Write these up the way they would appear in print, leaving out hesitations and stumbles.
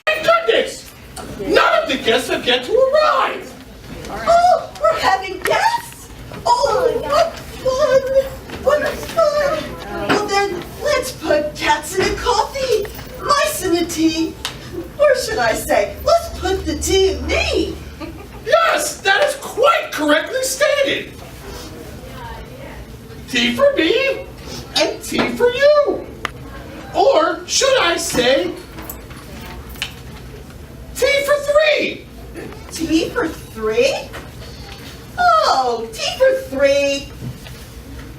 Thank goodness! None of the guests have yet to arrive! Oh, we're having guests? Oh, what fun! What fun! Well then, let's put cats in a coffee, mice in a tea. Or should I say, let's put the tea in me. Yes, that is quite correctly stated! Tea for me, and tea for you! Or should I say, tea for three? Tea for three? Oh, tea for three.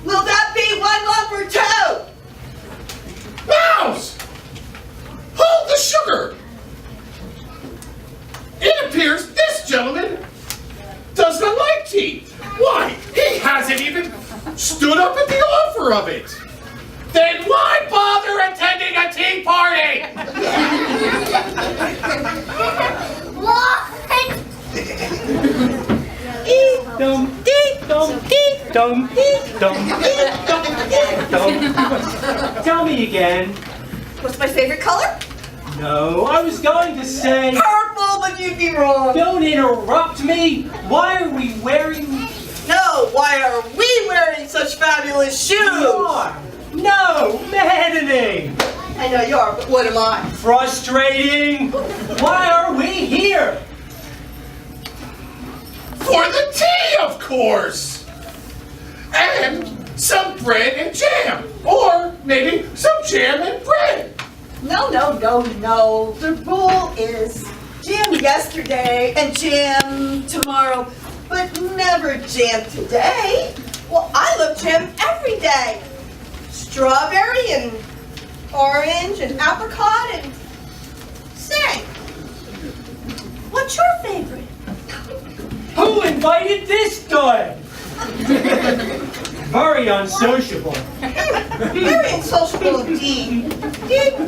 Will that be one lump or two? Mouse! Hold the sugar! It appears this gentleman does not like tea. Why, he hasn't even stood up at the offer of it. Then why bother attending a tea party? Dum dee dum dee dum dee dum dee dum dee dum. Tell me again. What's my favorite color? No, I was going to say. Purple, but you'd be wrong. Don't interrupt me. Why are we wearing? No, why are we wearing such fabulous shoes? No, maddening. I know you are, but what am I? Frustrating. Why are we here? For the tea, of course! And some bread and jam. Or maybe some jam and bread. No. The rule is jam yesterday and jam tomorrow, but never jam today. Well, I love jam every day. Strawberry and orange and apricot and... Say, what's your favorite? Who invited this dud? Very unsociable. Very unsociable indeed.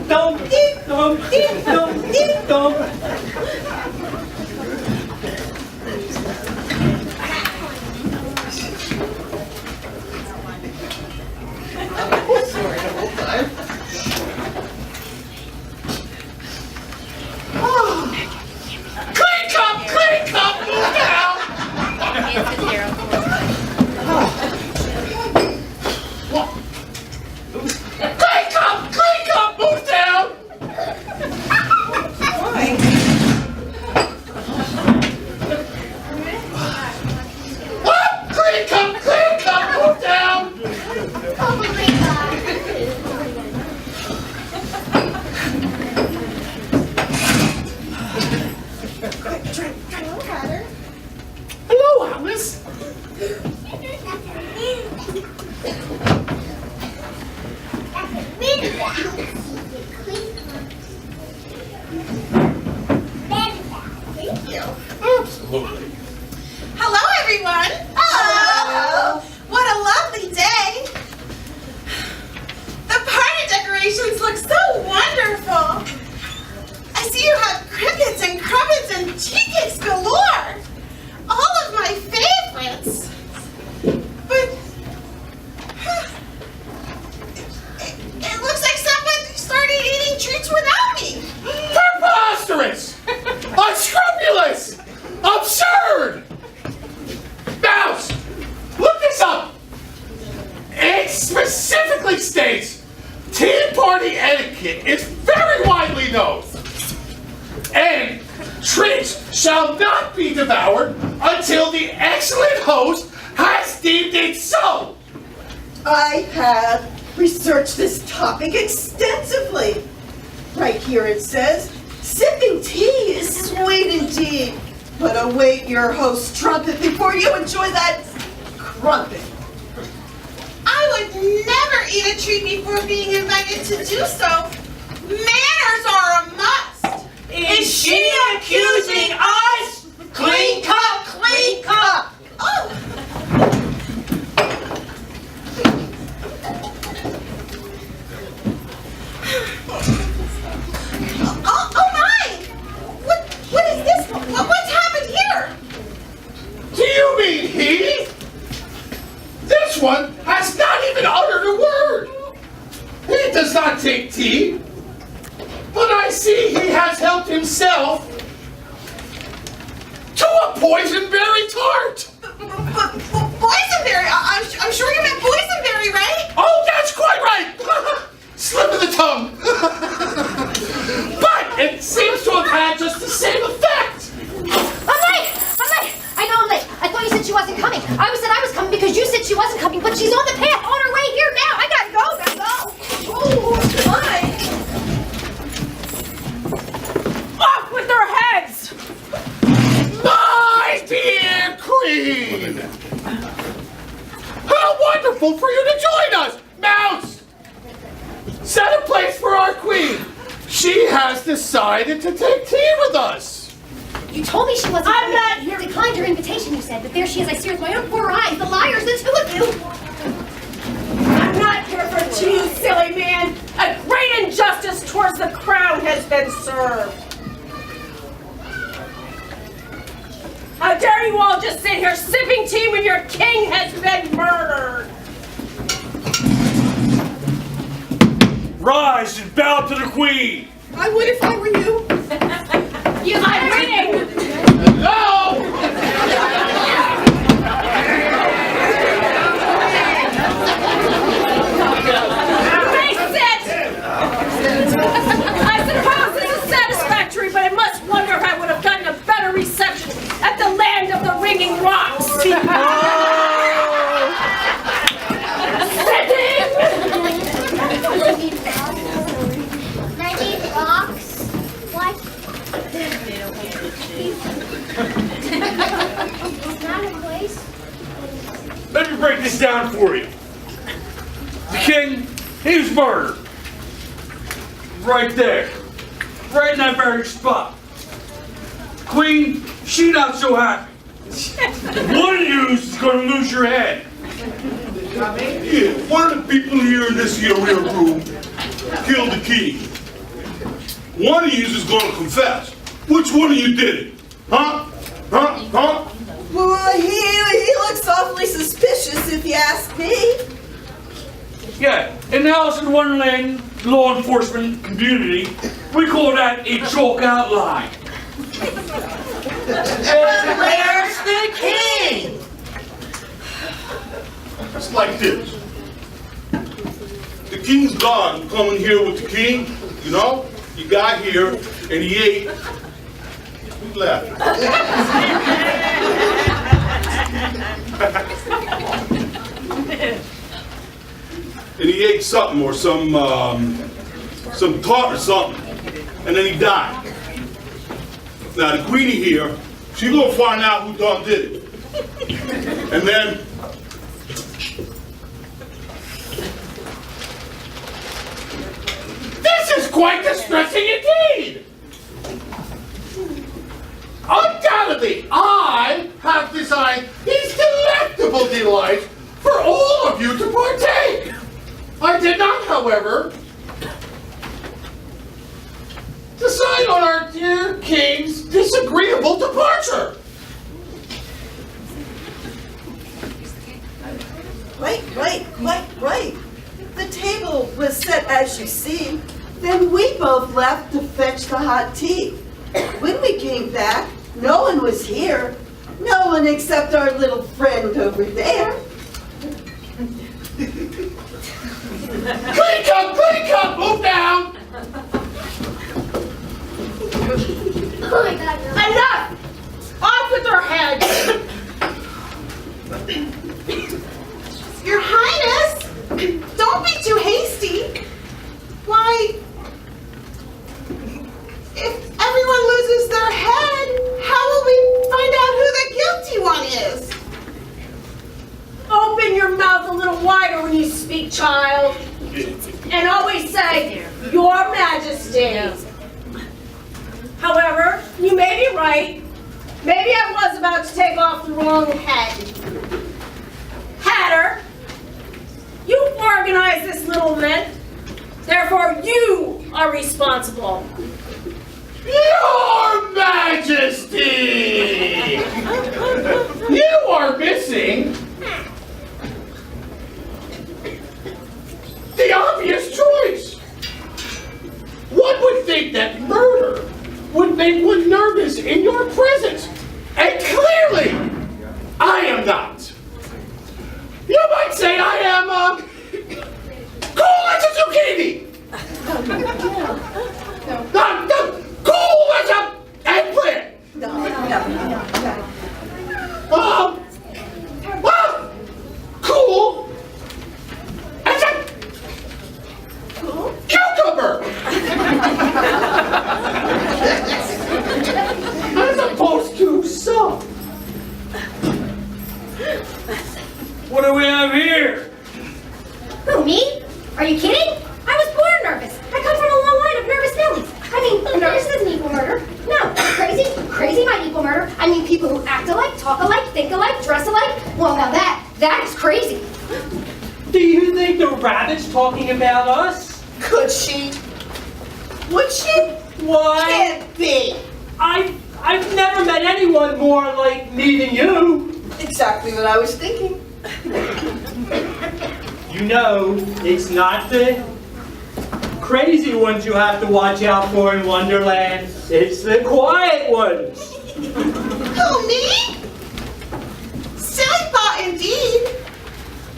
Dum dee dum dee dum dee dum. Clean cup, move down! Clean cup, move down! What? Clean cup, move down! Hello, Alice. Thank you. Absolutely. Hello, everyone. Hello. What a lovely day. The party decorations look so wonderful. I see you have crickets and crumpets and tea cakes galore. All of my favorites. But it looks like someone started eating treats without me. Preposterous! Unscrupulous! Absurd! Mouse! Look this up! It specifically states tea party etiquette is very widely known. And treats shall not be devoured until the excellent host has deemed it so. I have researched this topic extensively. Right here it says, sipping tea is sweet indeed, but await your host's trumpet before you enjoy that crumpet. I would never eat a treat before being invited to do so. Manners are a must. Is she accusing us? Clean cup, clean cup. Oh, oh my! What is this? What's happened here? Do you mean he? This one has not even uttered a word. He does not take tea. but I see he has helped himself to a poisonberry tart. Boysenberry? I'm sure you meant boysenberry, right? Oh, that's quite right. Slip of the tongue. But it seems to have had just the same effect. I'm late! I know I'm late. I thought you said she wasn't coming. I said I was coming because you said she wasn't coming, but she's on the path, on her way here now. I gotta go. Oh, my. Off with their heads! My dear Queen! How wonderful for you to join us! Mouse! Set a place for our Queen! She has decided to take tea with us! You told me she wasn't coming. You declined her invitation, you said, but there she is. I see her with my own poor eyes. The liars, the two of you! I'm not here for tea, you silly man. A great injustice towards the crown has been served. How dare you all just sit here sipping tea when your king has been murdered? Rise and bow to the queen. I would if I were you. I'm winning. No! I suppose this is satisfactory, but I must wonder if I would have gotten a better reception at the land of the ringing rocks. Rocks? What? It's not a place. Let me break this down for you. The king, he was murdered. Right there. Right in that very spot. Queen, she not so happy. One of you is going to lose your head. Yeah, one of the people here in this here room killed the king. One of you is going to confess. Which one of you did it? Huh? Well, he looks awfully suspicious if you ask me. Yeah, in the Alice in Wonderland law enforcement community, we call that a chalk outline. Where's the king? It's like this. The king's gone. I'm coming here with the king, you know? He got here and he ate. Who's laughing? And he ate something or some tart or something. And then he died. Now the queenie here, she's gonna find out who done did it. And then This is quite distressing indeed! Undoubtedly, I have designed these delectable delights for all of you to partake. I did not, however, decide on our dear king's disagreeable departure. Right. The table was set as you see. Then we both left to fetch the hot tea. When we came back, no one was here. No one except our little friend over there. Clean cup, move down. Oh my God. Enough! Off with their heads! Your Highness, don't be too hasty. Why, if everyone loses their head, how will we find out who the guilty one is? Open your mouth a little wider when you speak, child. And always say, Your Majesty. However, you may be right. Maybe I was about to take off the wrong head. Hatter, you organized this little event. Therefore, you are responsible. Your Majesty! You are missing the obvious choice. One would think Hattie's crazy. Do you think the rabbit's talking about us? Could she? Would she? Why? Can't be. I've never met anyone more like me than you. Exactly what I was thinking. You know, it's not the crazy ones you have to watch out for in Wonderland. It's the quiet ones. Who, me? Silly thought indeed.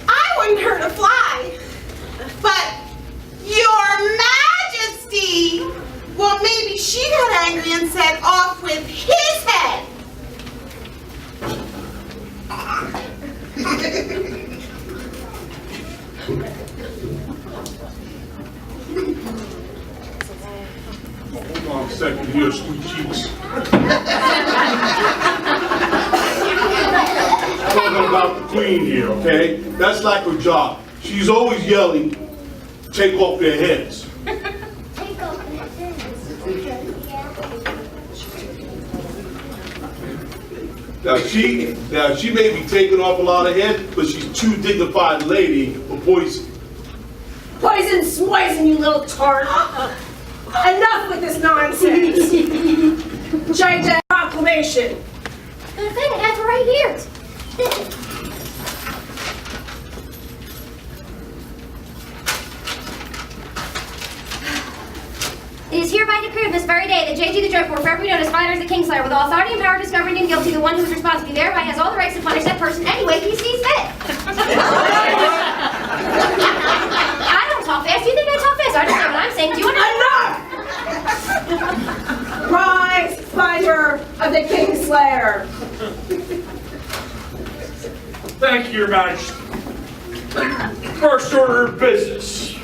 I wouldn't hurt a fly. But Your Majesty! Well, maybe she got angry and said off with his head. Hold on a second here, sweet cheeks. Talking about the queen here, okay? That's like her job. She's always yelling, take off their heads. Now she may be taking off a lot of heads, but she's too dignified a lady for poison. Poison smoison, you little tart. Enough with this nonsense. Change that proclamation. The thing I have right here. It is hereby decreed this very day that J.G. the Joker, forever be known as Fighters the Kingslayer, with all authority and power discovering him guilty, the one who is responsible thereby has all the rights to punish that person any way he sees fit. I don't talk fast. Do you think I talk fast? I understand what I'm saying. Do you understand? Enough! Rise, fighter of the Kingslayer. Thank you, Your Majesty. First order of business.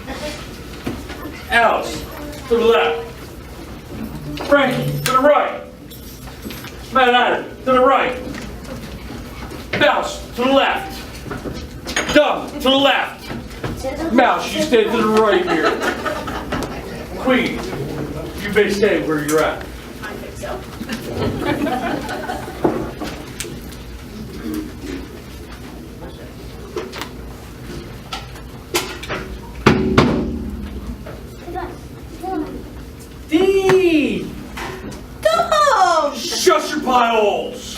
Alice, to the left. Frankie, to the right. Mad Hatter, to the right. Mouse, to the left. Dumb, to the left. Mouse, you stay to the right here. Queen, you may stay where you're at. I think so. Dee! Come! Shut your pie holes!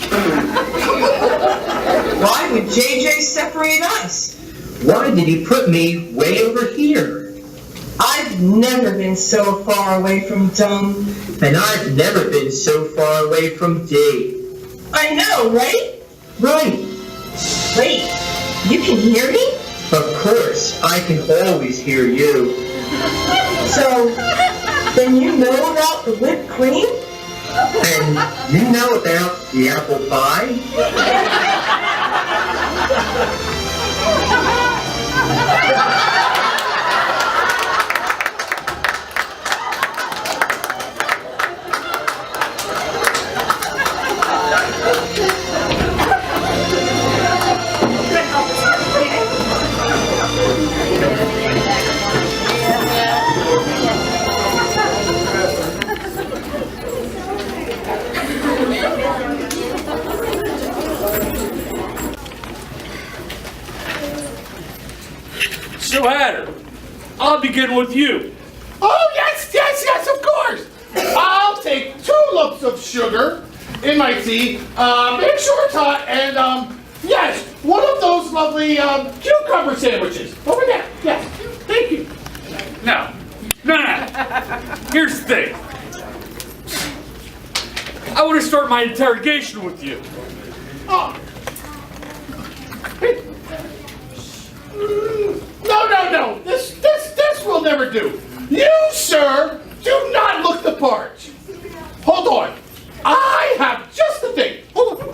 Why would JJ separate us? Why did he put me way over here? I've never been so far away from Dumb. And I've never been so far away from Dee. I know, right? Right. Wait, you can hear me? Of course, I can always hear you. So, then you know about the whipped cream? And you know about the apple pie? So, Hatter, I'll begin with you. Oh, yes, of course. I'll take 2 lumps of sugar in my tea, make sure it's hot, and, yes, one of those lovely, cucumber sandwiches. Over there, yes, thank you. Now, here's the thing. I want to start my interrogation with you. Oh. No, this will never do. You, sir, do not look the part. Hold on, I have just the thing. Hold on.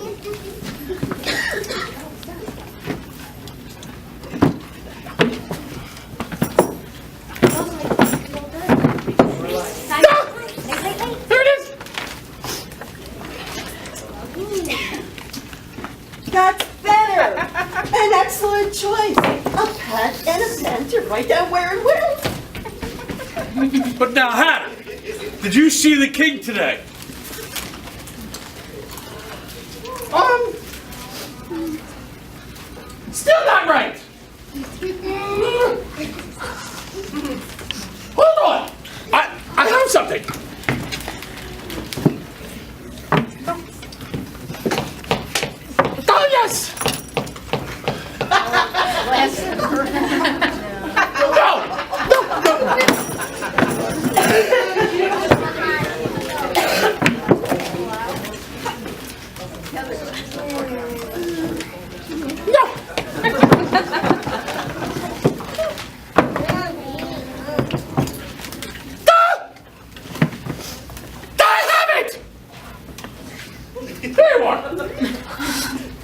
There it is. That's better. An excellent choice. A pad and a pen to write down where and when. But now, Hatter, did you see the king today? Still Still not right. Hold on. I have something. Oh, yes.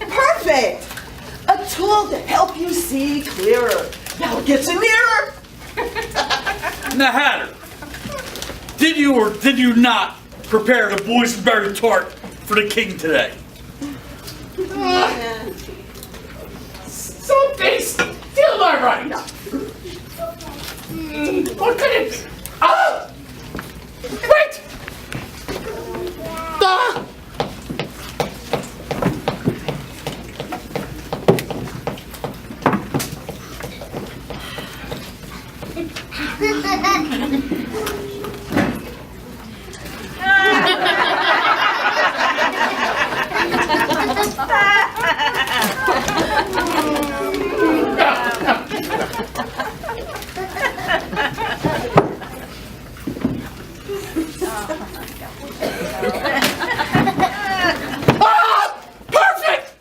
Perfect! A tool to help you see clearer. Now it gets you nearer. Now, Hatter, did you or did you not prepare the boysenberry tart for the king today? Something's still not right. What could it be? Ah! Wait! Ah! Perfect!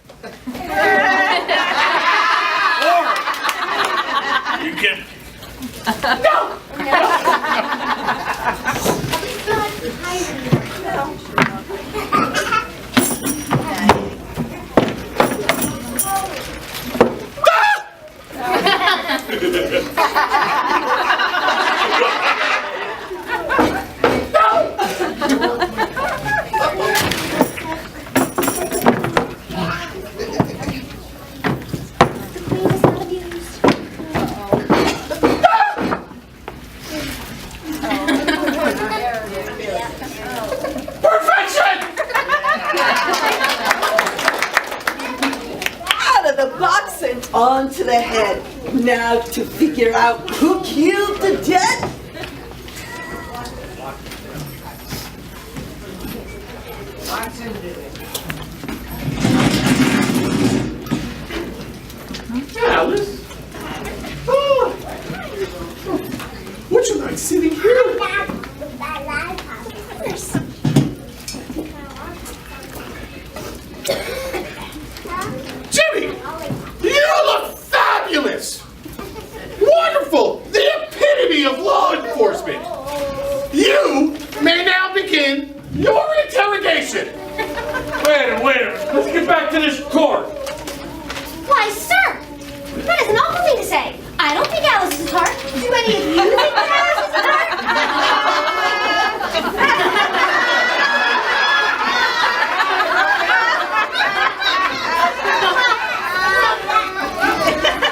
Or you can No! Perfection! Out of the box and onto the head. Now to figure out who killed the dead. Alice? Oh. What should I sitting here? Jimmy! You look fabulous! Wonderful! The epitome of law enforcement! You may now begin your interrogation! wait a minute. Let's get back to this tart. Why, sir, that is an awful thing to say. I don't think Alice is a tart. Do any of you think that Alice is a tart?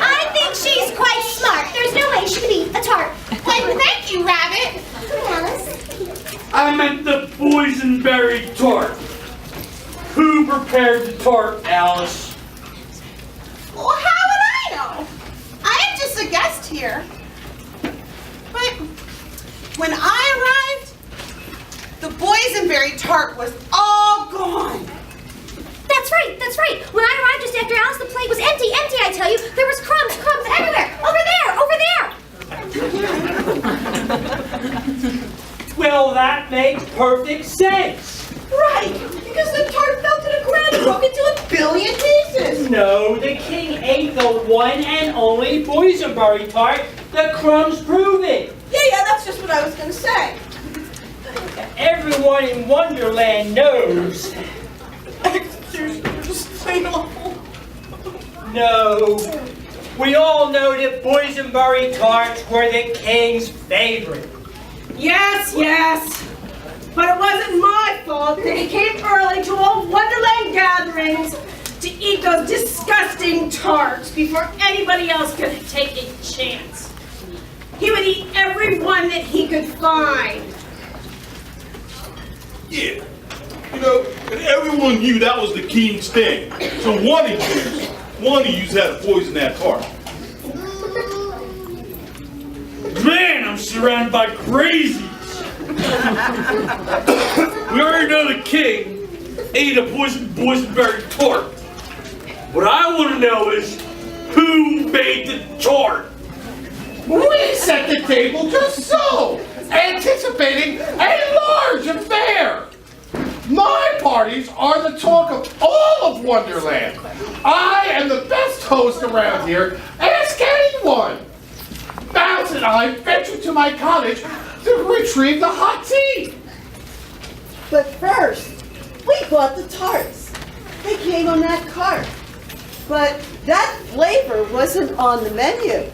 I think she's quite smart. There's no way she could be a tart. Why, thank you, Rabbit. Alice? I meant the boysenberry tart. Who prepared the tart, Alice? Well, how would I know? I am just a guest here. But when I arrived, the boysenberry tart was all gone. That's right, that's right. When I arrived just after Alice, the plate was empty, I tell you. There was crumbs everywhere. Over there. Well, that makes perfect sense. Right, because the tart fell to the ground and broke into a billion pieces. No, the king ate the one and only boysenberry tart. The crumbs prove it. Yeah, that's just what I was going to say. Everyone in Wonderland knows. Excuse me, just plain awful. No, we all know that boysenberry tarts were the king's favorite. Yes, yes. But it wasn't my fault that he came early to all Wonderland gatherings to eat those disgusting tarts before anybody else could take a chance. He would eat every one that he could find. Yeah. You know, and everyone knew that was the king's thing. So one of you one of you had to poison that tart. Man, I'm surrounded by crazies. We already know the king ate a boysenberry tart. What I want to know is who made the tart? We set the table just so, anticipating a large affair. My parties are the talk of all of Wonderland. I am the best host around here. Ask anyone. Bounce and I ventured to my cottage to retrieve the hot tea. But first, we bought the tarts. They came on that cart. But that flavor wasn't on the menu.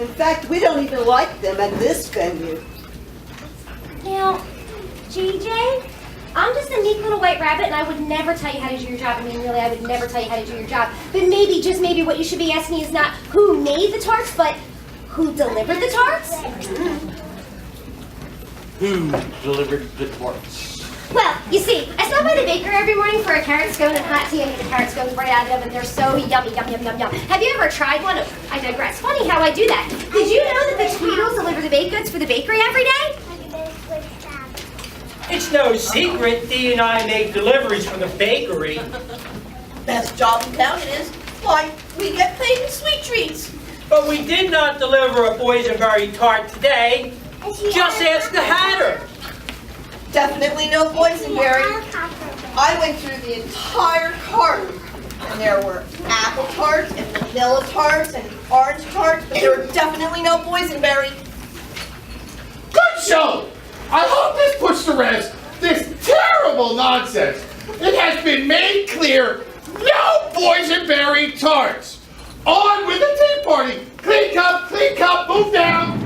In fact, we don't even like them at this venue. Now, JJ, I'm just a meek little white rabbit, and I would never tell you how to do your job. I mean, really, I would never tell you how to do your job. But maybe, just maybe, what you should be asking is not who made the tarts, but who delivered the tarts? Who delivered the tarts? Well, you see, I stop by the bakery every morning for a carrot scone and hot tea. I get the carrot scones right out of the oven. They're so yummy, yum, yum, yum, yum. Have you ever tried one? Oh, I digress. Funny how I do that. Did you know that the Tweedles deliver the baked goods for the bakery every day? It's no secret Dee and I make deliveries for the bakery. Best job in town it is. Why, we get paid in sweet treats. But we did not deliver a boysenberry tart today. Just ask the Hatter. Definitely no boysenberry. I went through the entire cart, and there were apple tarts and vanilla tarts and orange tarts, but there were definitely no boysenberry. Good show! I hope this puts to rest this terrible nonsense. It has been made clear, no boysenberry tarts. On with the tea party. Clean cup, move down.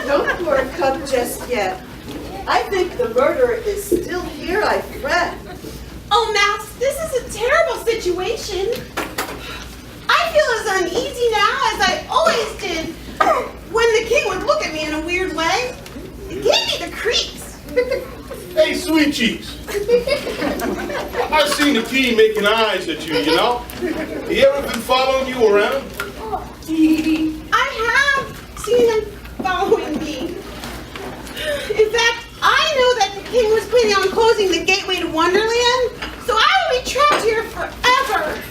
Don't pour a cup just yet. I think the murderer is still here, I fret. Oh, Mouse, this is a terrible situation. I feel as uneasy now as I always did when the king would look at me in a weird way. It gave me the creeps. Hey, Sweet Cheeks. I've seen the king making eyes at you, you know? He ever been following you around? I have seen him following me. In fact, I know that the king was planning on closing the gateway to Wonderland, so I will be trapped here forever.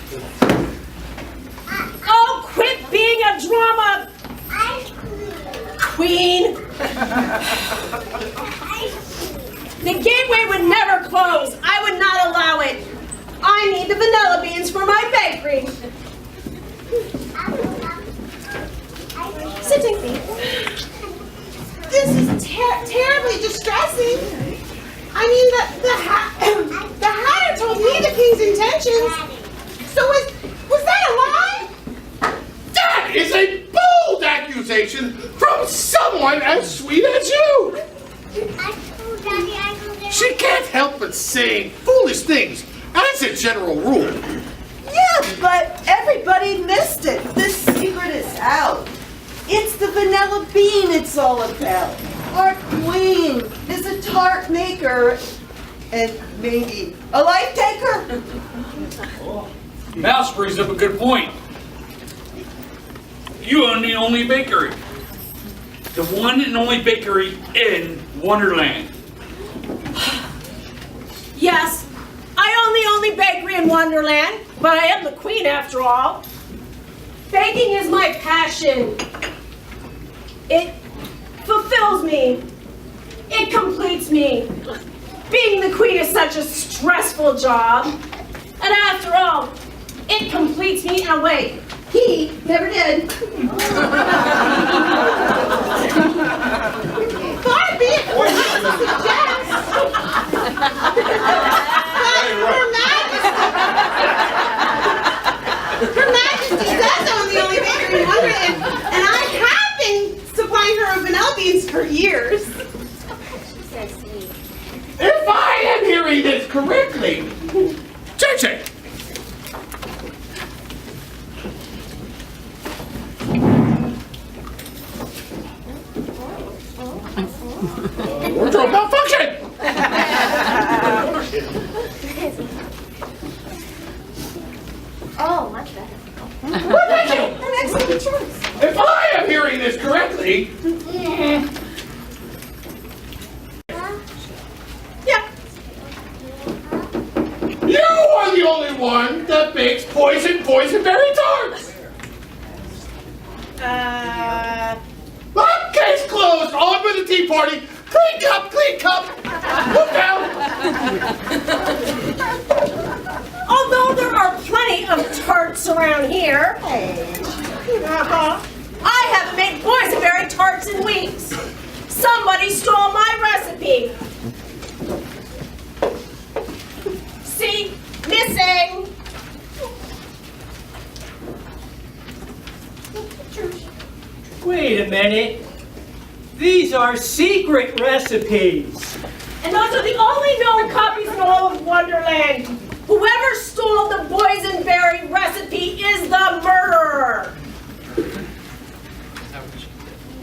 Oh, quit being a drama queen. The gateway would never close. I would not allow it. I need the vanilla beans for my bakery. Sitting. This is terribly distressing. I mean, the Hatter told me the king's intentions. So was that a lie? That is a bold accusation from someone as sweet as you. She can't help but saying foolish things as a general rule. Yeah, but everybody missed it. The secret is out. It's the vanilla bean it's all about. Our queen is a tart maker and maybe a life taker. Mouse brings up a good point. You own the only bakery. The one and only bakery in Wonderland. Yes, I own the only bakery in Wonderland, but I am the queen after all. Baking is my passion. It fulfills me. It completes me. Being the queen is such a stressful job. And after all, it completes me in a way he never did. Far be it from me to suggest. Her Majesty does own the only bakery in Wonderland, and I have been supplying her with vanilla beans for years. If I am hearing this correctly, JJ. Wardrobe malfunction! Oh, much better. Well, thank you. An excellent choice. If I am hearing this correctly, Yeah. you are the only one that makes boysenberry tarts. Well, case closed. On with the tea party. Clean cup, clean cup. Move down. Although there are plenty of tarts around here, I haven't made boysenberry tarts in weeks. Somebody stole my recipe. See? Missing. Wait a minute. These are secret recipes. And those are the only known copies in all of Wonderland. Whoever stole the boysenberry recipe is the murderer.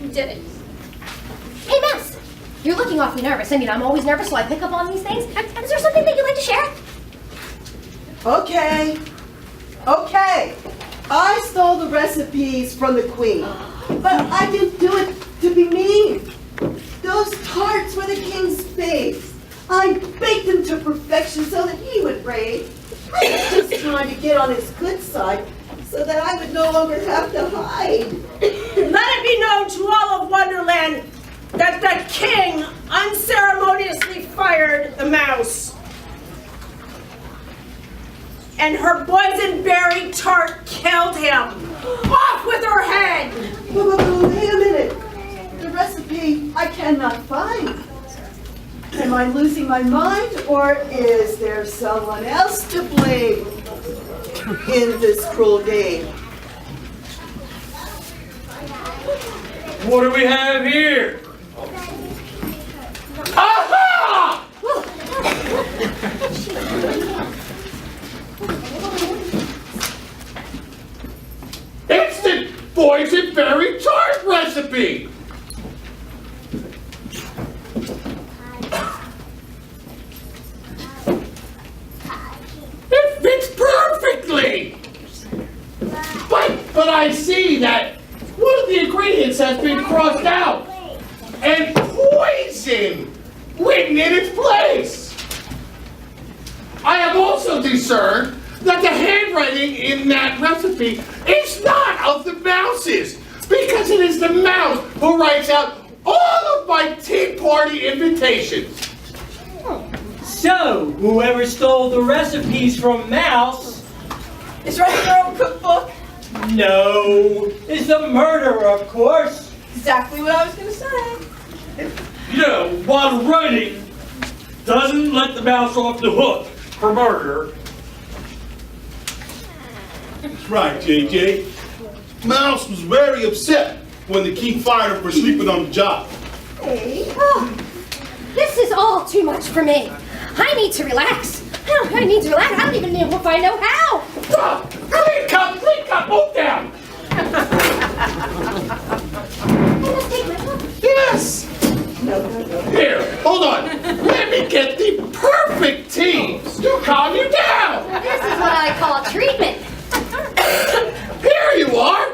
You did it. Hey, Mouse, you're looking awfully nervous. I mean, I'm always nervous, so I pick up on these things. Is there something that you'd like to share? Okay. I stole the recipes from the queen, but I didn't do it to be mean. Those tarts were the king's faves. I baked them to perfection so that he would rave. I was just trying to get on his good side so that I would no longer have to hide. Let it be known to all of Wonderland that the king unceremoniously fired the mouse. And her boysenberry tart killed him. Off with her head! Wait a minute. The recipe I cannot find. Am I losing my mind, or is there someone else to blame in this cruel game? What do we have here? Aha! It's the boysenberry tart recipe. It fits perfectly. But I see that one of the ingredients has been crossed out, and poison written in its place. I have also discerned that the handwriting in that recipe is not of the mouse's, because it is the mouse who writes out all of my tea party invitations. So, whoever stole the recipes from Mouse, Is writing your own cookbook? no, is the murderer, of course. Exactly what I was going to say. Yeah, while writing doesn't let the mouse off the hook for murder. That's right, JJ. Mouse was very upset when the king fired her for sleeping on the job. Oh, this is all too much for me. I need to relax. I need to relax. I don't even know if I know how. Clean cup, move down. I must take my cup. Yes. Here, hold on. Let me get the perfect tea to calm you down. This is what I call treatment. Here you are.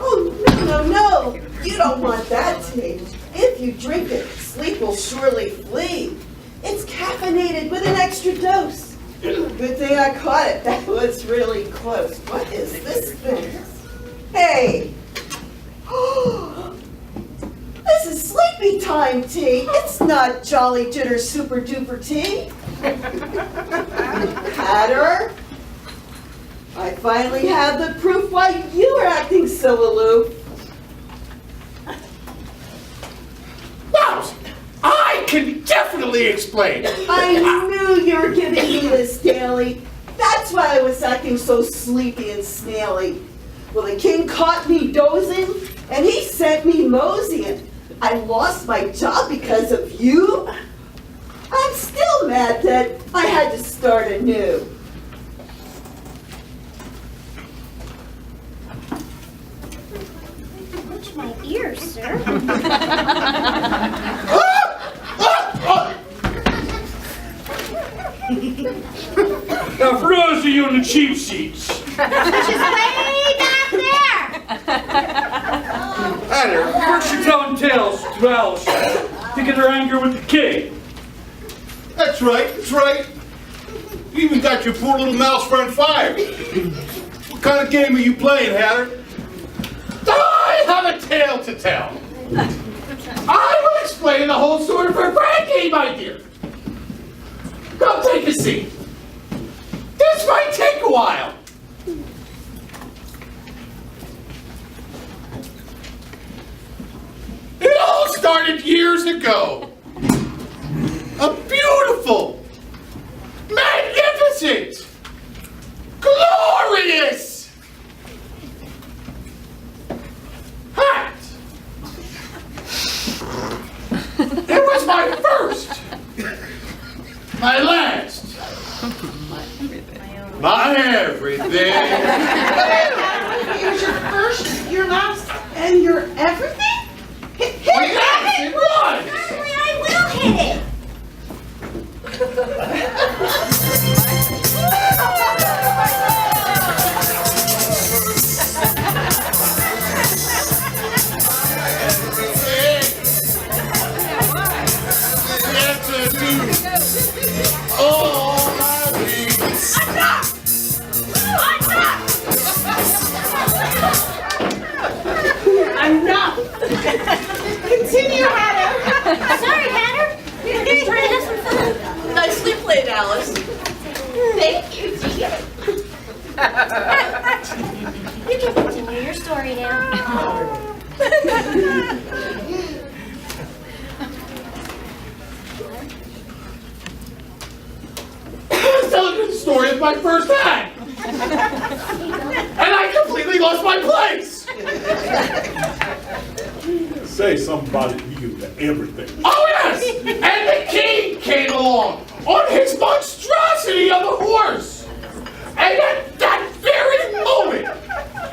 Oh, no. You don't want that tea. If you drink it, sleep will surely flee. It's caffeinated with an extra dose. Good thing I caught it. That was really close. What is this thing? Hey! This is sleepy time tea. It's not Jolly Jitter Super Duper tea. Hatter, I finally have the proof why you were acting so aloof. Wow, I can definitely explain. I knew you were giving me this, Daly. That's why I was acting so sleepy and snaily. Well, the king caught me dozing, and he sent me moseying. I lost my job because of you. I'm still mad that I had to start anew. Watch my ears, sir. Now, for those of you in the cheap seats, Which is way back there. Hatter, first you're telling tales to Alice, picking her anger with the king. That's right, that's right. You even got your poor little mouse friend fired. What kind of game are you playing, Hatter? I have a tale to tell. I will explain the whole story for Frankie, my dear. Come take a seat. This might take a while. It all started years ago. A beautiful, magnificent, glorious hat. It was my first, my last, my everything. Here's your first, your last, and your everything? Hit Yes, it was. Certainly I will hit it. Enough! Continue, Hatter! Sorry, Hatter. We're just trying to have some fun. Nicely played, Alice. Thank you, dear. You can continue your story now. I was telling you the story of my first hat. And I completely lost my place. Say somebody you to everything. Oh yes! And the king came along on his monstrosity of a horse. And at that very moment,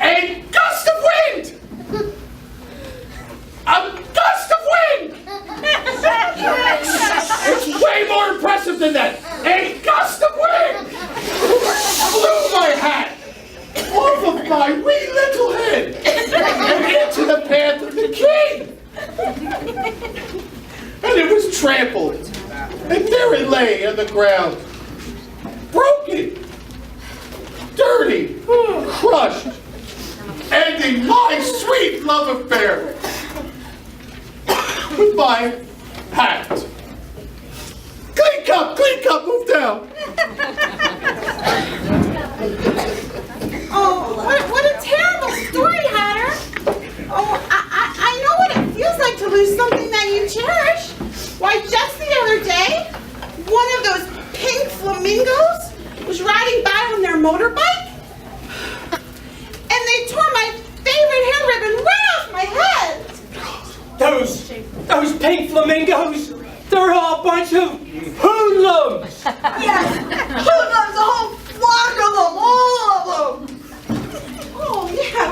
a gust of wind! A gust of wind! It's way more impressive than that. A gust of wind blew my hat off of my wee little head into the path of the king. And it was trampled. And there it lay on the ground. Broken. Dirty. Crushed. Ending my sweet love affair with my hat. Clean cup, move down. Oh, what a terrible story, Hatter. Oh, I know what it feels like to lose something that you cherish. Why, just the other day, one of those pink flamingos was riding by on their motorbike, and they tore my favorite hair ribbon right off my head. Those pink flamingos, they're all a bunch of hoodlums. Yes, who knows the whole flock of them, all of them. Oh, yeah.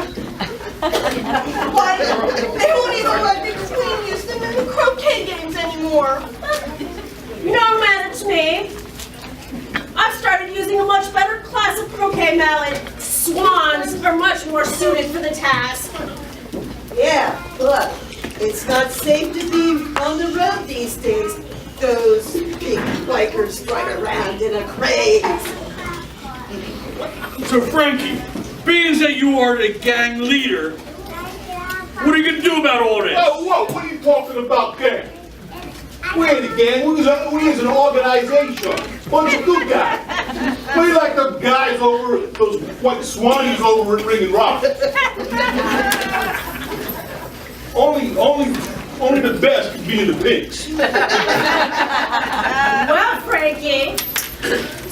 Why, they won't even let me clean use them in the croquet games anymore. No matter to me. I've started using a much better class of croquet mallet. Swans are much more suited for the task. Yeah, look, it's not safe to be on the road these days. those big bikers ride around in a craze. So Frankie, being that you are the gang leader, what are you gonna do about all this? Oh, whoa, what are you talking about, gang? We ain't a gang, we is an organization. Bunch of good guys. We like the guys over, those white swannies over at Ring and Rock. Only the best can be in the pigs. Well, Frankie,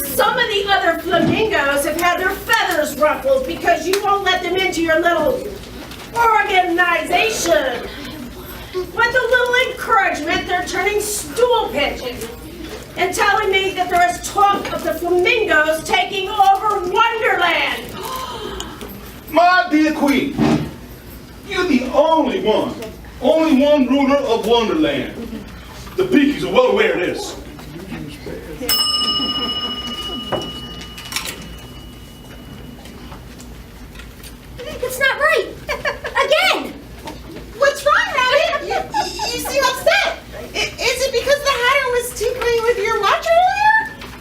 some of the other flamingos have had their feathers ruffled because you won't let them into your little organization. With a little encouragement, they're turning stool pigeons and telling me that there is talk of the flamingos taking over Wonderland. My dear Queen, you're the only one ruler of Wonderland. The Pinkies are well aware of this. It's not right. Again. What's wrong, Rabbit? You seem upset. Is it because the Hatter was tinkering with your watch earlier?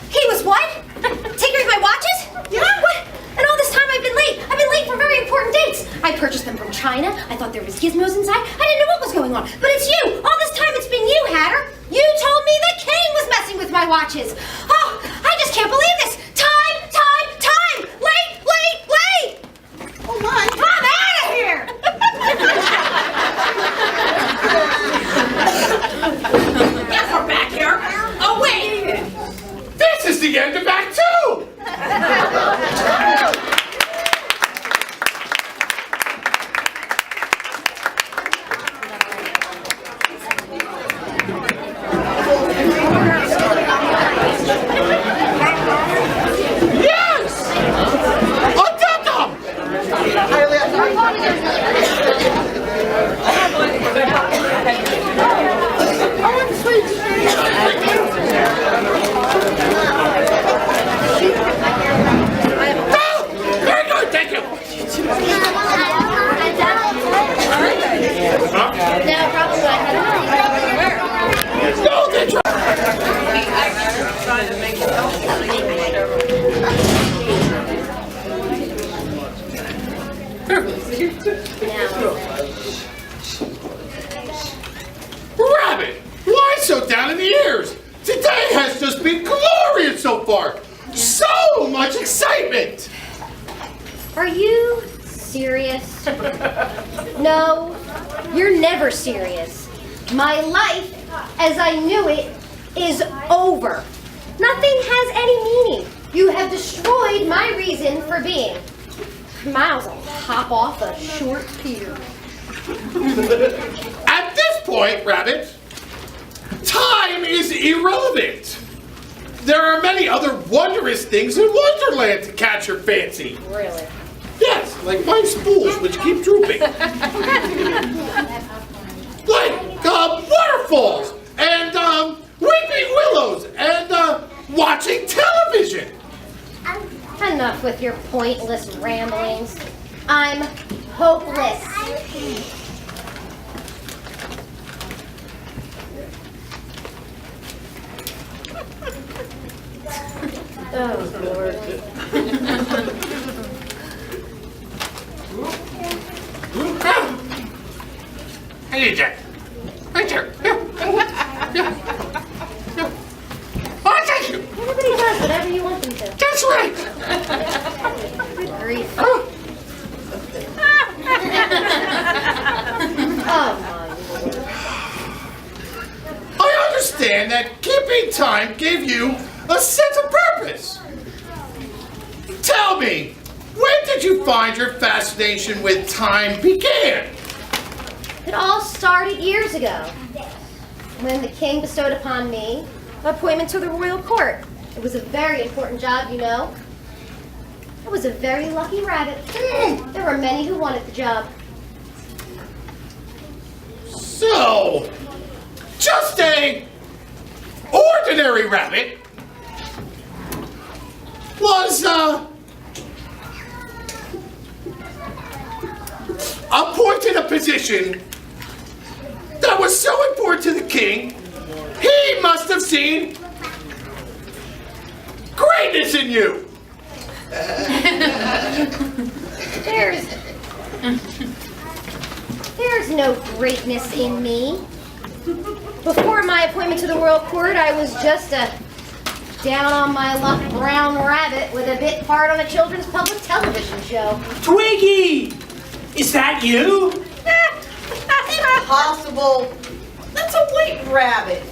He was what? Tinkering my watches? Yeah. What? And all this time I've been late. I've been late for very important dates. I purchased them from China. I thought there was gizmos inside. I didn't know what was going on. But it's you. All this time it's been you, Hatter. You told me the king was messing with my watches. Oh, I just can't believe this. Time. Late. Oh my. I'm out of here. Yes, we're back here. Oh, wait. This is the end of Act 2! Yes! A dum-dum! Very good, thank you! No, probably not. No, they try. Rabbit, why so down in the ears? Today has just been glorious so far. So much excitement. Are you serious? No, you're never serious. My life, as I knew it, is over. Nothing has any meaning. You have destroyed my reason for being. Miles will hop off a short pier. At this point, Rabbit, time is irrelevant. There are many other wondrous things in Wonderland to catch your fancy. Really? Yes, like my spools, which keep drooping. Like waterfalls, and weeping willows, and watching television. Enough with your pointless ramblings. I'm hopeless. Oh, Lord. Hey, Jack. Right there. Yeah. Oh, thank you. Everybody does whatever you want them to. That's right. Good grief. Oh. Oh, my Lord. I understand that keeping time gave you a sense of purpose. Tell me, when did you find your fascination with time began? It all started years ago, when the king bestowed upon me an appointment to the royal court. It was a very important job, you know. I was a very lucky rabbit. There were many who wanted the job. So, just a ordinary rabbit was appointed a position that was so important to the king, He must have seen greatness in you. There's no greatness in me. Before my appointment to the Royal Court, I was just a down-on-my-luck brown rabbit with a bit part on a children's public television show. Twiggy! Is that you? Impossible. That's a white rabbit.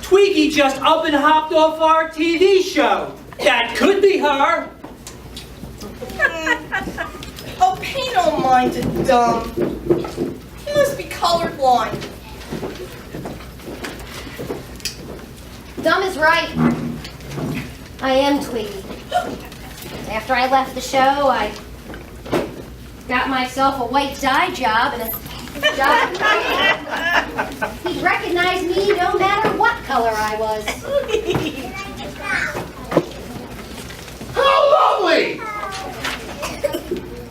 Twiggy just up and hopped off our TV show. That could be her. Oh, pay no mind to Dumb. He must be colorblind. Dumb is right. I am Twiggy. After I left the show, I got myself a white dye job and a job. He'd recognize me no matter what color I was. How lovely!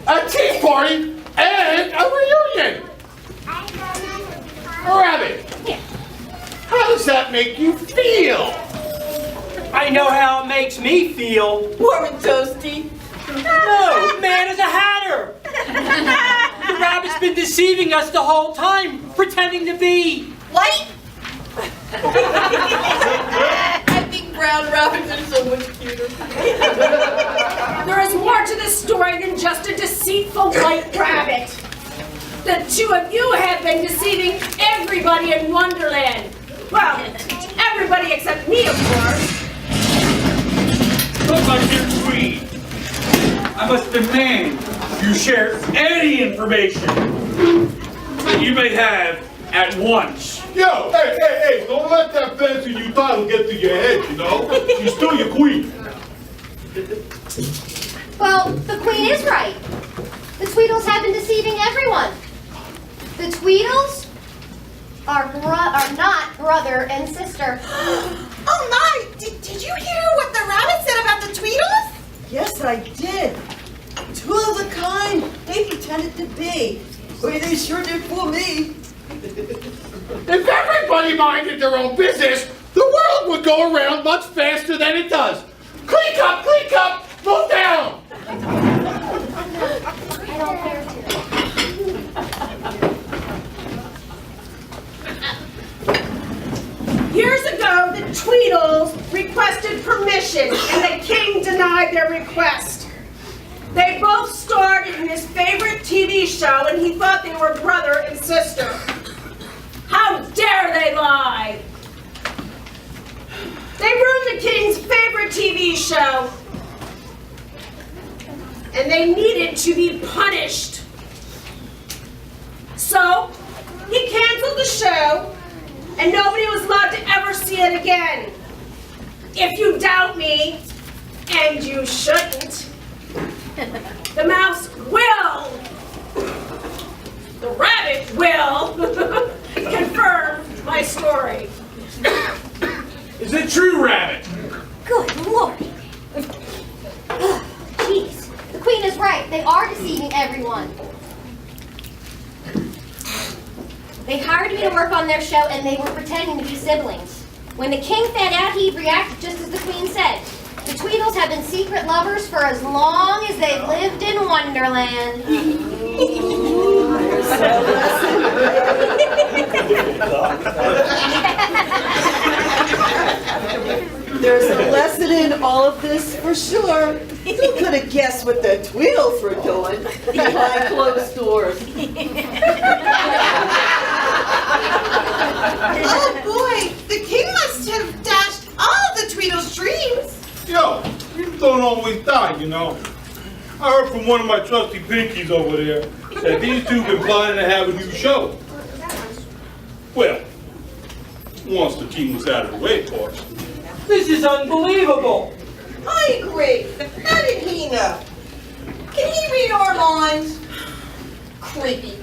A tea party and a reunion. Rabbit, Yeah. how does that make you feel? I know how it makes me feel. Warm and toasty. No, man is a hatter. The rabbit's been deceiving us the whole time, pretending to be White? I think brown rabbits are so much cuter. There is more to this story than just a deceitful white rabbit. The two of you have been deceiving everybody in Wonderland. Well, everybody except me, of course. Look, my dear Queen, I must demand you share any information that you may have at once. Yo, hey, don't let that fancy new title get to your head, you know? She's still your queen. Well, the Queen is right. The Tweedles have been deceiving everyone. The Tweedles are not brother and sister. Oh my! Did you hear what the rabbit said about the Tweedles? Yes, I did. Two of the kind they pretended to be. Boy, they sure did fool me. If everybody minded their own business, the world would go around much faster than it does. Clean up, move down. I don't care to. Years ago, the Tweedles requested permission, and the king denied their request. They both starred in his favorite TV show, and he thought they were brother and sister. How dare they lie! They ruined the king's favorite TV show, and they needed to be punished. So, he canceled the show, and nobody was allowed to ever see it again. If you doubt me, and you shouldn't, the mouse will, the rabbit will, confirm my story. Is it true, Rabbit? Good Lord. Jeez, the Queen is right. They are deceiving everyone. They hired me to work on their show, and they were pretending to be siblings. When the king found out, he reacted just as the Queen said. The Tweedles have been secret lovers for as long as they've lived in Wonderland. There's a lesson in all of this for sure. Who could have guessed what the Tweedles were doing behind closed doors? Oh boy, the king must have dashed all the Tweedles' dreams. Yo, dreams don't always die, you know. I heard from one of my trusty pinkies over there that these two been planning to have a new show. Well, once the king was out of the way, of course. This is unbelievable. I agree. How did he know? Can he read our minds? Creepy.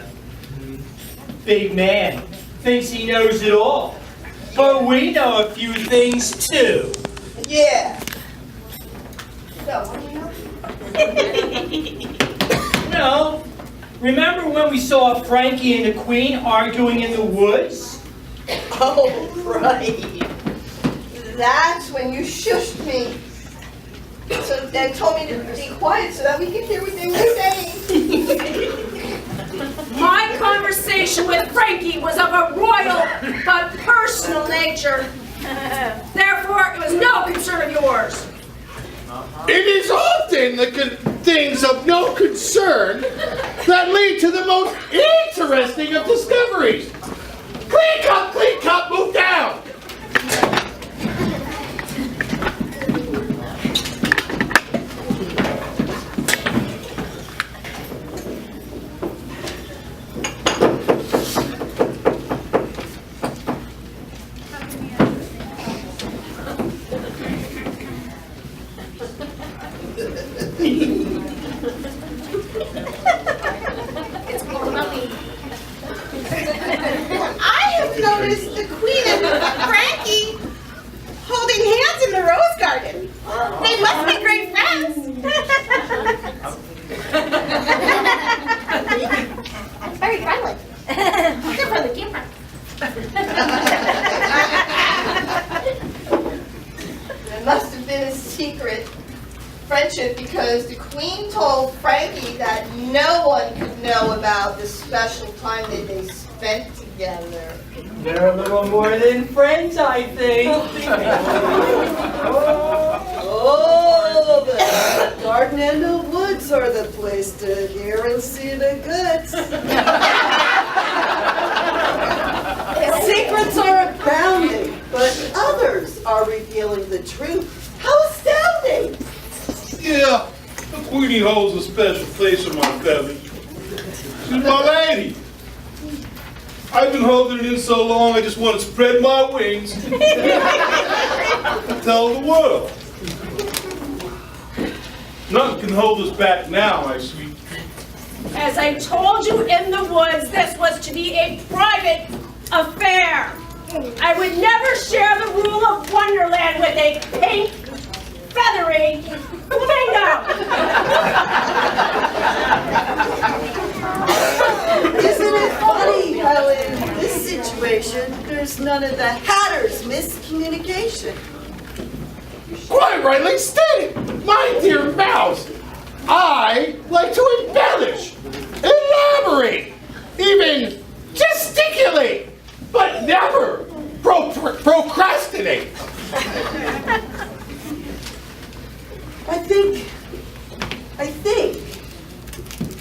Big man thinks he knows it all. But we know a few things too. Yeah. No. Remember when we saw Frankie and the Queen arguing in the woods? Oh, right. That's when you shushed me. And told me to be quiet so that we could hear everything you're saying. My conversation with Frankie was of a royal but personal nature. Therefore, it was no concern of yours. It is often the things of no concern that lead to the most interesting of discoveries. Clean cut, move down. I have noticed the Queen and Frankie holding hands in the rose garden. They must be great friends. Very friendly. They're friendly, cute friends. There must have been a secret friendship because the Queen told Frankie that no one could know about the special time that they spent together. They're a little more than friends, I think. Oh, the garden and the woods are the place to hear and see the goods. Secrets are abounding, but others are revealing the truth. How astounding! Yeah, the Queenie holds a special place in my family. She's my lady. I've been holding it in so long, I just want to spread my wings and tell the world. Nothing can hold us back now, my sweet. As I told you in the woods, this was to be a private affair. I would never share the rule of Wonderland with a pink, feathery flamingo. Isn't it funny how in this situation, there's none of the Hatter's miscommunication? Quite rightly stated, my dear mouse. I like to embellish, elaborate, even gesticulate, but never procrastinate. I think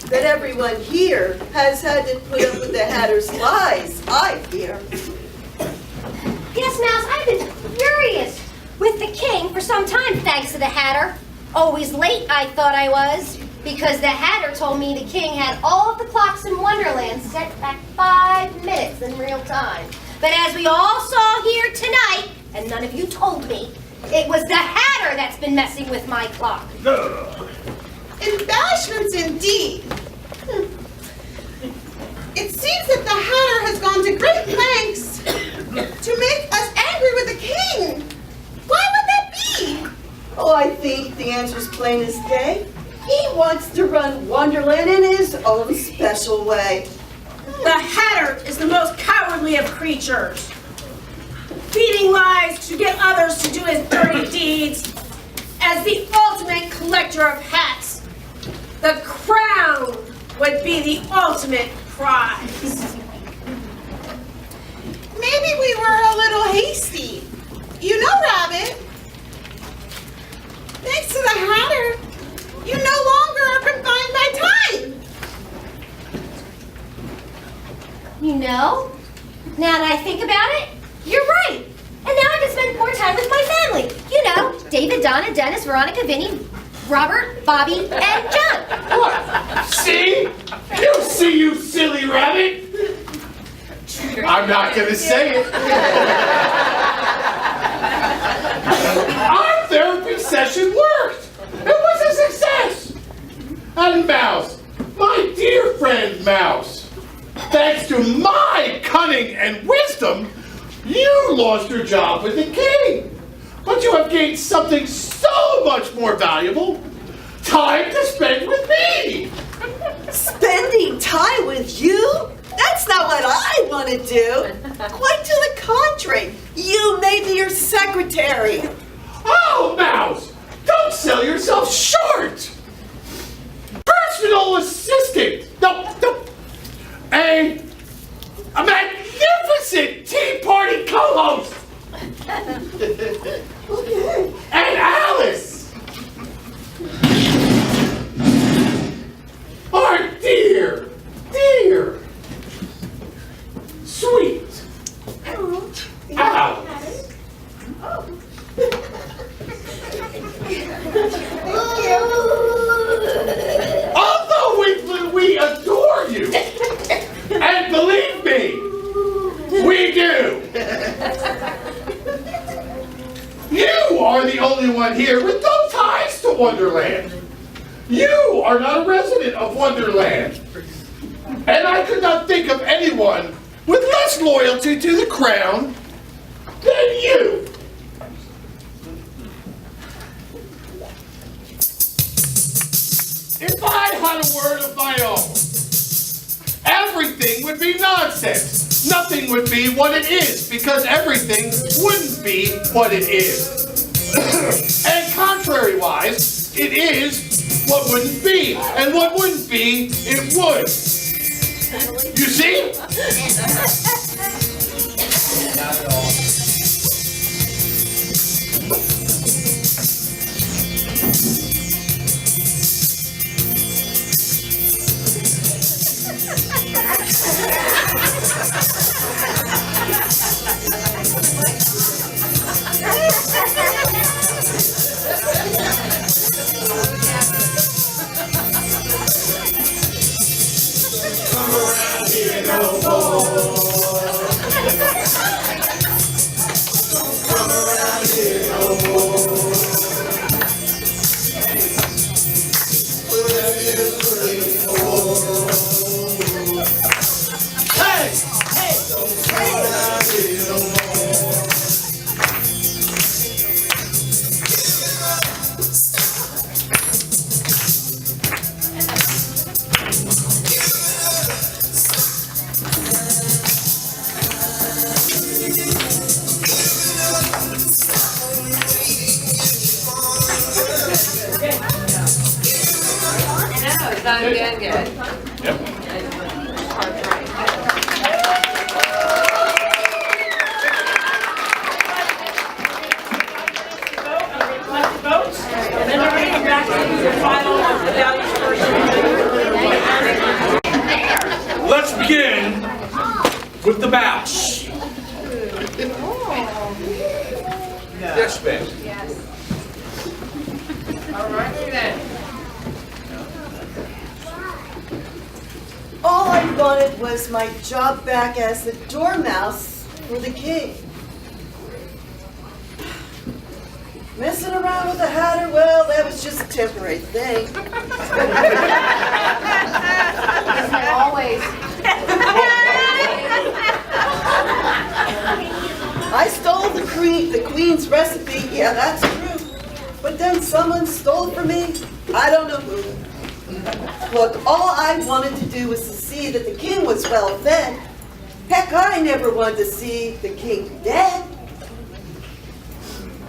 that everyone here has had to put up with the Hatter's lies, I fear. Yes, Mouse, I've been furious with the king for some time, thanks to the Hatter. Always late, I thought I was, because the Hatter told me the king had all of the clocks in Wonderland set back 5 minutes in real time. But as we all saw here tonight, and none of you told me, it was the Hatter that's been messing with my clock. Embellishments indeed. It seems that the Hatter has gone to great lengths to make us angry with the king. Why would that be? Oh, I think the answer's plain as day. He wants to run Wonderland in his own special way. The Hatter is the most cowardly of creatures, feeding lies to get others to do his dirty deeds. As the ultimate collector of hats, the crown would be the ultimate prize. Maybe we were a little hasty. You know, Rabbit, thanks to the Hatter, you no longer are confined by time. You know, now that I think about it, you're right. And now I can spend more time with my family. You know, David, Donna, Dennis, Veronica, Vinny, Robert, Bobby, and John. What? See? You see, you silly rabbit. I'm not going to say it. Our therapy session worked. It was a success. And Mouse, my dear friend Mouse, thanks to my cunning and wisdom, you lost your job with the king. But you have gained something so much more valuable. Time to spend with me. Spending time with you? That's not what I want to do. Quite to the contrary. You made me your secretary. Oh, Mouse! Don't sell yourself short! Personal assistant! No. A magnificent tea party co-host! Okay. And Alice! Our dear, sweet Alice! Although we adore you, and believe me, we do. You are the only one here with no ties to Wonderland. You are not a resident of Wonderland. And I could not think of anyone with less loyalty to the crown than you. If I had a word of my own, everything would be nonsense. Nothing would be what it is, because everything wouldn't be what it is. And contrary-wise, it is what wouldn't be, and what wouldn't be, it would. You see? I'm doing good. Yep. And then we're going to come back to the final values portion. Let's begin with the mouse. Yes, ma'am. All right then. All I wanted was my job back as the dormouse for the king. Messing around with the hatter, well, that was just a temporary thing. Always. I stole the queen's recipe, yeah, that's true. But then someone stole it from me, I don't know who. Look, all I wanted to do was to see that the king was well fed. Heck, I never wanted to see the king dead.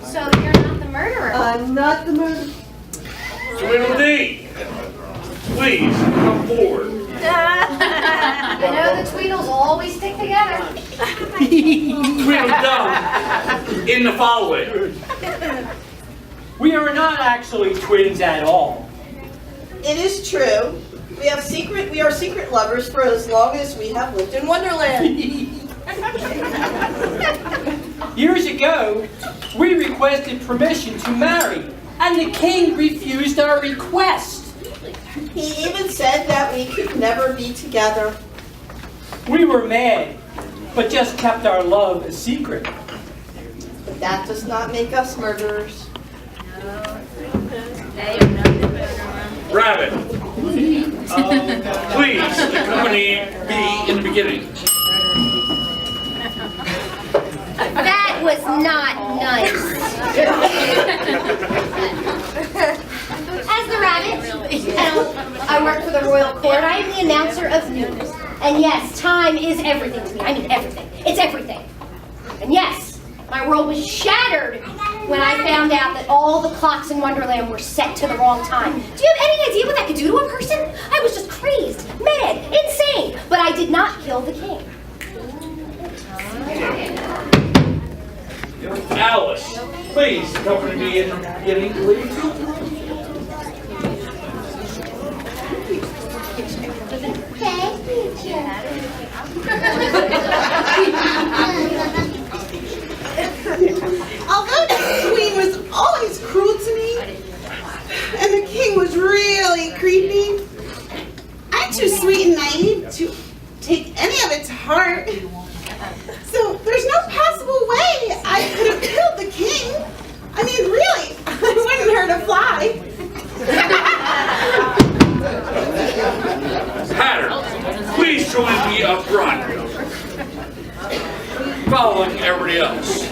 So you're not the murderer? I'm not the murderer. Tweedledee, please come forward. I know the Tweedles always stick together. Tweedledum in the following. We are not actually twins at all. It is true. We are secret lovers for as long as we have lived in Wonderland. Years ago, we requested permission to marry, and the king refused our request. He even said that we could never be together. We were mad, but just kept our love a secret. But that does not make us murderers. Rabbit, please accompany me in the beginning. That was not nice. As the Rabbit, and I work for the royal court. I am the announcer of news. And yes, time is everything to me. I mean everything. It's everything. And yes, my world was shattered when I found out that all the clocks in Wonderland were set to the wrong time. Do you have any idea what that could do to a person? I was just crazed, mad, insane, but I did not kill the king. Alice, please accompany me in getting to leave. Although the queen was always cruel to me, and the king was really creepy, I'm too sweet and naive to take any of it to heart. So there's no possible way I could have killed the king. I mean, really, I wouldn't hurt a fly. Hatter, please join me up front. Following everybody else.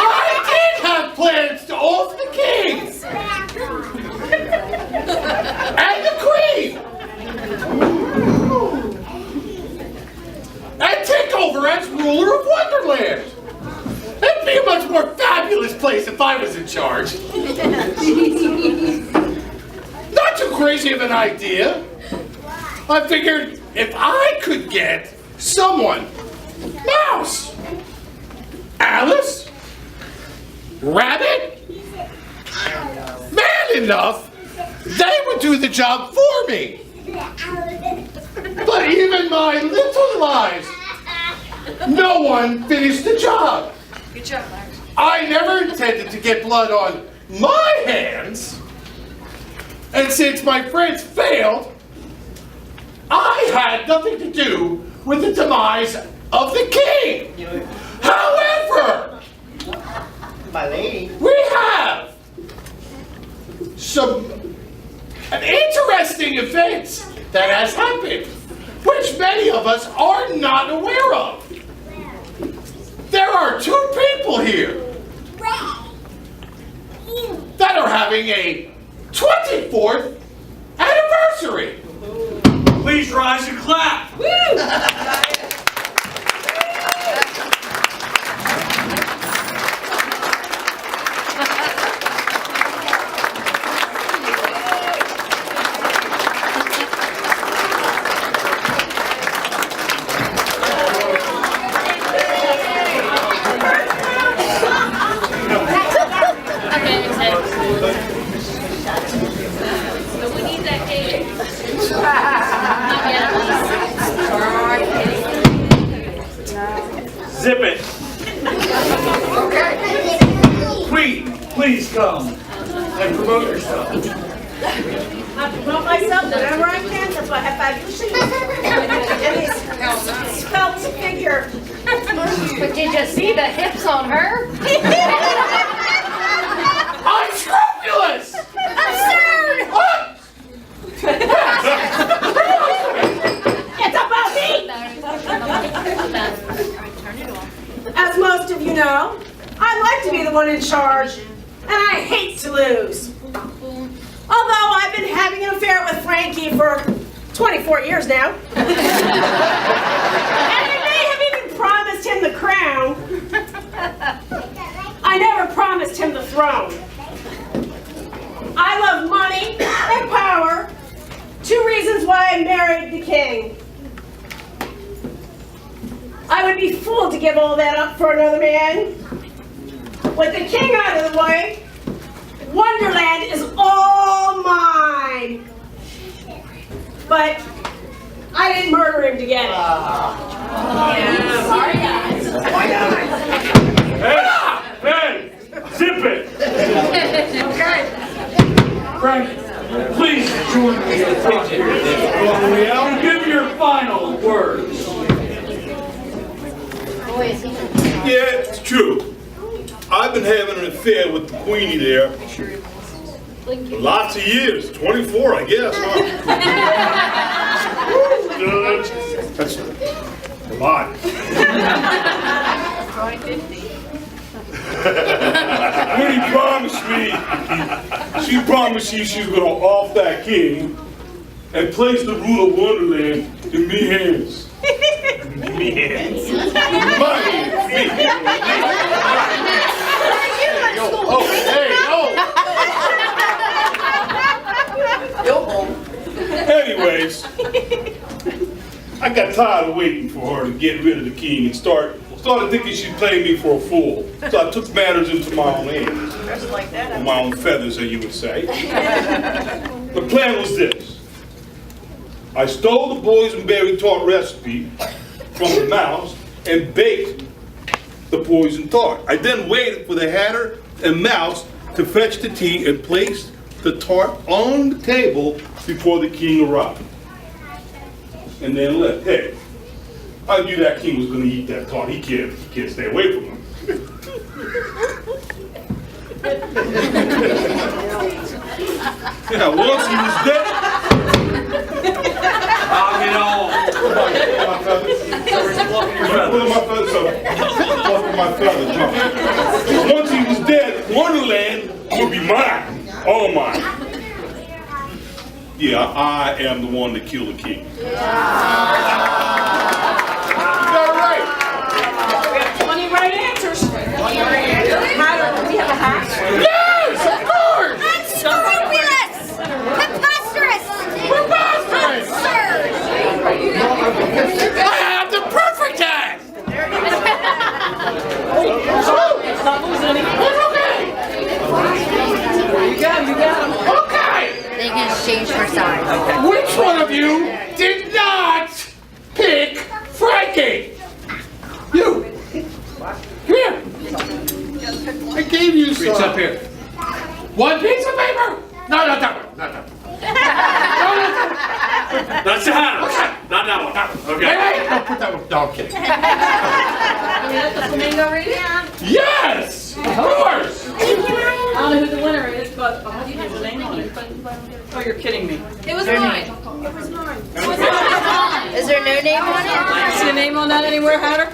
I did have plans to off the king and the queen and take over as ruler of Wonderland. It'd be a much more fabulous place if I was in charge. Not too crazy of an idea. I figured if I could get someone, Mouse, Alice, Rabbit, man enough, they would do the job for me. But even my little lies, no one finished the job. Good job, Max. I never intended to get blood on my hands. And since my friends failed, I had nothing to do with the demise of the king. However, My lady. we have an interesting event that has happened, which many of us are not aware of. There are two people here that are having a 24th anniversary. Please rise and clap. So we need that cake. Zip it. Queen, please come and promote yourself. I promote myself whenever I can if I usually any spelt figure. But did you see the hips on her? Unscrupulous! Absurd! What? It's about me! As most of you know, I like to be the one in charge, and I hate to lose. Although I've been having an affair with Frankie for 24 years now. And I may have even promised him the crown. I never promised him the throne. I love money and power. 2 reasons why I married the king. I would be fooled to give all that up for another man. With the king out of the way, Wonderland is all mine. But I didn't murder him to get it. Sorry, guys. Hey, zip it. Okay. Frank, please join me in the picture. And give your final words. Yeah, it's true. I've been having an affair with the queenie there. Lots of years, 24, I guess, huh? That's a lot. When he promised me, she promised you she was going to off that king and place the rule of Wonderland in me hands. Me hands. My hands. Me. Oh, hey, Anyways, I got tired of waiting for her to get rid of the king and started thinking she'd play me for a fool. So I took matters into my own hands. Or my own feathers, as you would say. The plan was this. I stole the boysenberry tart recipe from the mouse and baked the poison tart. I then waited for the hatter and mouse to fetch the tea and placed the tart on the table before the king arrived. And then left. Hey, I knew that king was going to eat that tart. He can't stay away from him. Yeah, once he was dead. I'll get all. Once he was dead, Wonderland would be mine. All mine. Yeah, I am the one that killed the king. all right. We have 20 right answers. Do we have a hat? Yes, of course. That's scrupulous! Preposterous! Preposterous! Absurd! I have the perfect hat. It's not losing any. It's okay. You got him. Okay. They can exchange for size. Which one of you did not pick Frankie? You. Come here. I gave you some. Reach up here. One piece of paper. No, not that one. Not that one. That's the hat. Not that one. Okay. Hey, don't put that one. No, I'm kidding. The flamingo reading? Yes, of course. I don't know who the winner is, but I'll give you the name on it. Oh, you're kidding me. It was mine. Is there no name on it? See a name on that anywhere, Hatter?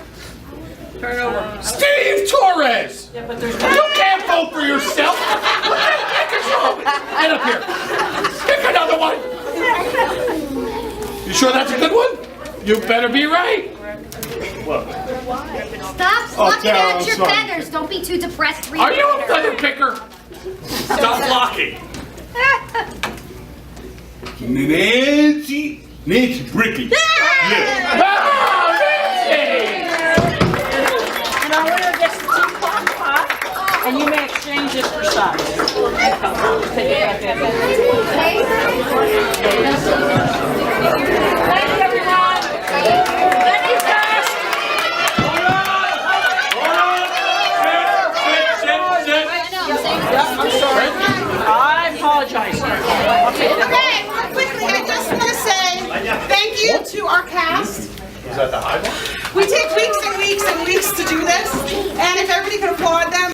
Turn it over. Steve Torres. Yeah, but there's You can't vote for yourself. Take control. Get up here. Pick another one. You sure that's a good one? You better be right. Stop plucking Tara, out I'm your sorry. feathers. Don't be too depressed. Are you a feather picker? Stop blocking. Nancy Brickley. Yeah. Oh, Nancy! And our winner gets the teapot pot, and you may exchange this for size. Take it back in. Thank you, everyone. I'm sorry. I apologize. I'll take that. Okay, quickly, I just want to say thank you to our cast. Is that the high one? We take weeks and weeks and weeks to do this, and if everybody could applaud them.